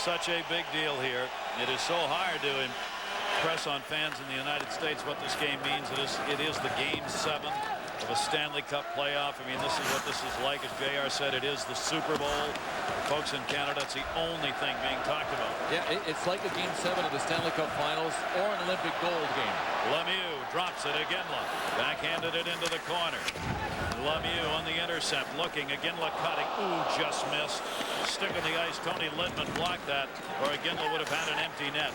such a big deal here. It is so hard to impress on fans in the United States what this game means. It is the Game 7 of a Stanley Cup playoff. I mean, this is what this is like. As JR said, it is the Super Bowl. Folks in Canada, it's the only thing being talked about. Yeah, it's like a Game 7 of the Stanley Cup Finals or an Olympic gold game. Lemieux drops it. Iginla backhanded it into the corner. Lemieux on the intercept, looking. Iginla cutting. Ooh, just missed. Stick on the ice. Tony Lydman blocked that, or Iginla would have had an empty net.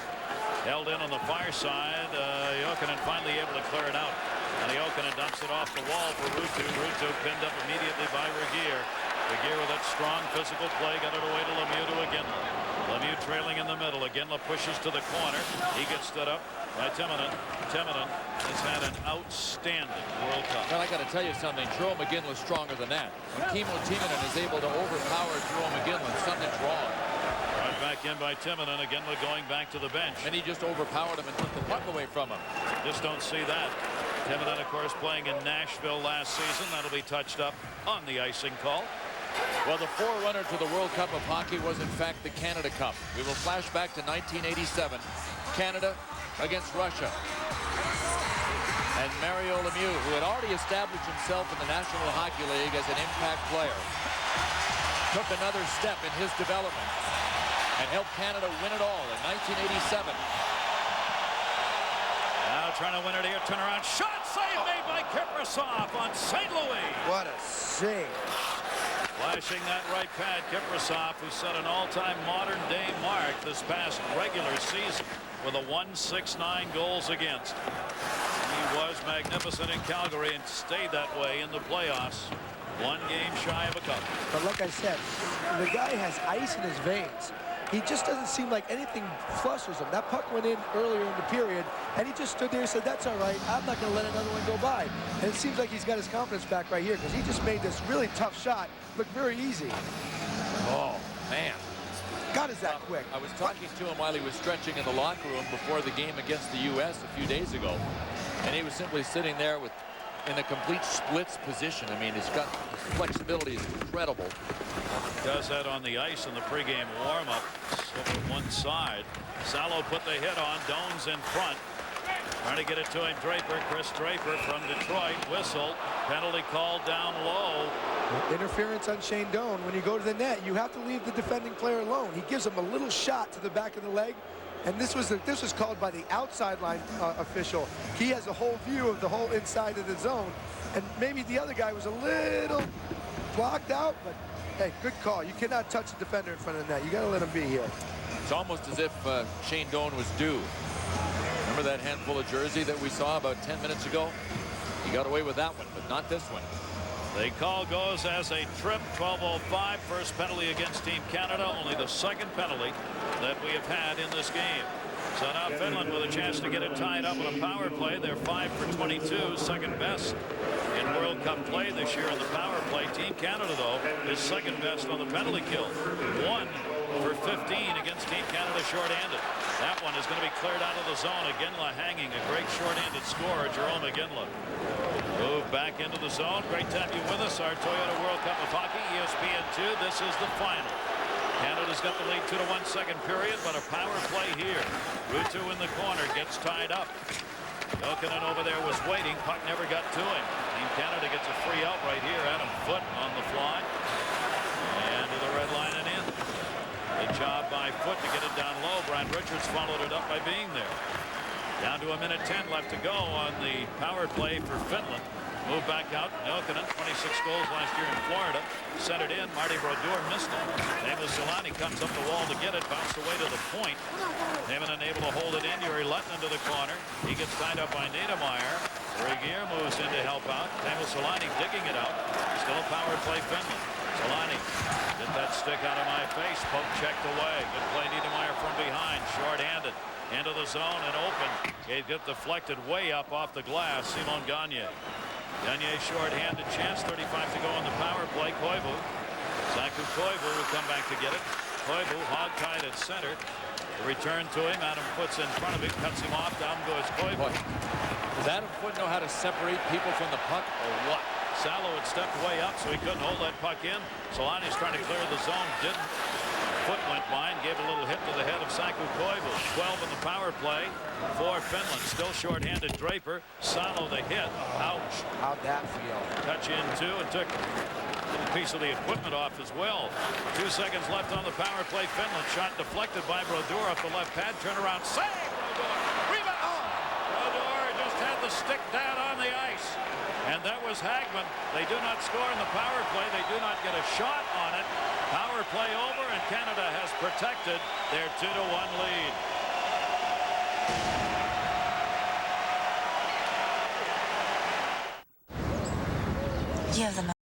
Held in on the far side. Jokinen finally able to clear it out. And Jokinen dumps it off the wall for Ruutu. Ruutu pinned up immediately by Regeer. Regeer with that strong physical play got it away to Lemieux to Iginla. Lemieux trailing in the middle. Iginla pushes to the corner. He gets stood up by Timonen. Timonen has had an outstanding World Cup. Well, I got to tell you something. Jerome Iginla's stronger than that. When Kimmo Timonen is able to overpower Jerome Iginla, something's wrong. Right back in by Timonen. Iginla going back to the bench. And he just overpowered him and took the puck away from him. Just don't see that. Timonen, of course, playing in Nashville last season. That'll be touched up on the icing call. Well, the forerunner to the World Cup of Hockey was, in fact, the Canada Cup. We will flash back to 1987. Canada against Russia. And Mario Lemieux, who had already established himself in the National Hockey League as an impact player, took another step in his development and helped Canada win it all in 1987. Now trying to win it here. Turnaround shot. Save made by Kiprusoff on St. Louis. What a save. Flashing that right pad, Kiprusoff, who set an all-time modern-day mark this past regular season with a 169 goals against. He was magnificent in Calgary and stayed that way in the playoffs. One game shy of a cup. But like I said, the guy has ice in his veins. He just doesn't seem like anything flushes him. That puck went in earlier in the period, and he just stood there and said, that's all right. I'm not going to let another one go by. And it seems like he's got his confidence back right here because he just made this really tough shot look very easy. Oh, man. God, is that quick. I was talking to him while he was stretching in the locker room before the game against the U.S. a few days ago. And he was simply sitting there in a complete splits position. I mean, his flexibility is incredible. Does that on the ice in the pregame warm-up. Over one side. Salo put the hit on. Doan's in front. Trying to get it to him. Draper. Chris Draper from Detroit. Whistle. Penalty called down low. Interference on Shane Doan. When you go to the net, you have to leave the defending player alone. He gives him a little shot to the back of the leg. And this was called by the outside line official. He has a whole view of the whole inside of the zone. And maybe the other guy was a little blocked out, but hey, good call. You cannot touch the defender in front of the net. You got to let him be here. It's almost as if Shane Doan was due. Remember that handful of jersey that we saw about 10 minutes ago? He got away with that one, but not this one. The call goes as a trip. 12:05. First penalty against Team Canada. Only the second penalty that we have had in this game. So now Finland with a chance to get it tied up on a power play. They're 5 for 22, second best in World Cup play this year in the power play. Team Canada, though, is second best on the penalty kill. 1 for 15 against Team Canada shorthanded. That one is going to be cleared out of the zone. Iginla hanging. A great shorthanded scorer, Jerome Iginla. Move back into the zone. Great to have you with us. Our Toyota World Cup of Hockey, ESPN2. This is the final. Canada's got the lead 2-1 second period, but a power play here. Ruutu in the corner gets tied up. Jokinen over there was waiting. Puck never got to him. Team Canada gets a free out right here. Adam Foote on the fly. And to the red line and in. Good job by Foote to get it down low. Brian Richards followed it up by being there. Down to 1:10 left to go on the power play for Finland. Move back out. Jokinen, 26 goals last year in Florida. Centered in. Marty Brodeur missed it. Teemu Selanne comes up the wall to get it. Bounced away to the point. Teemu unable to hold it in. Juri Lehtinen to the corner. He gets tied up by Niedermayer. Regeer moves in to help out. Teemu Selanne digging it out. Still a power play Finland. Selanne, get that stick out of my face. Poke checked away. Good play Niedermayer from behind. Short-handed. Into the zone and open. It gets deflected way up off the glass. Simon Gagne. Gagne short-handed chance. 35 to go on the power play. Koivu. Saku Koivu will come back to get it. Koivu hog-tied at center. The return to him. Adam Foote's in front of him. Cuts him off. Down goes Koivu. Does Adam Foote know how to separate people from the puck or what? Salo had stepped way up so he couldn't hold that puck in. Solani's trying to clear the zone. Didn't. foot went by and gave a little hit to the head of Saku Koivu. 12 in the power play for Finland. Still shorthanded Draper. Salo the hit. Ouch. How'd that feel? Touch in two and took a piece of the equipment off as well. 2 seconds left on the power play. Finland shot deflected by Brodeur off the left pad. Turn around. Save! Brodeur. Rebound! Oh! Brodeur just had the stick down on the ice. And that was Hagman. They do not score in the power play. They do not get a shot on it. Power play over, and Canada has protected their 2-1 lead.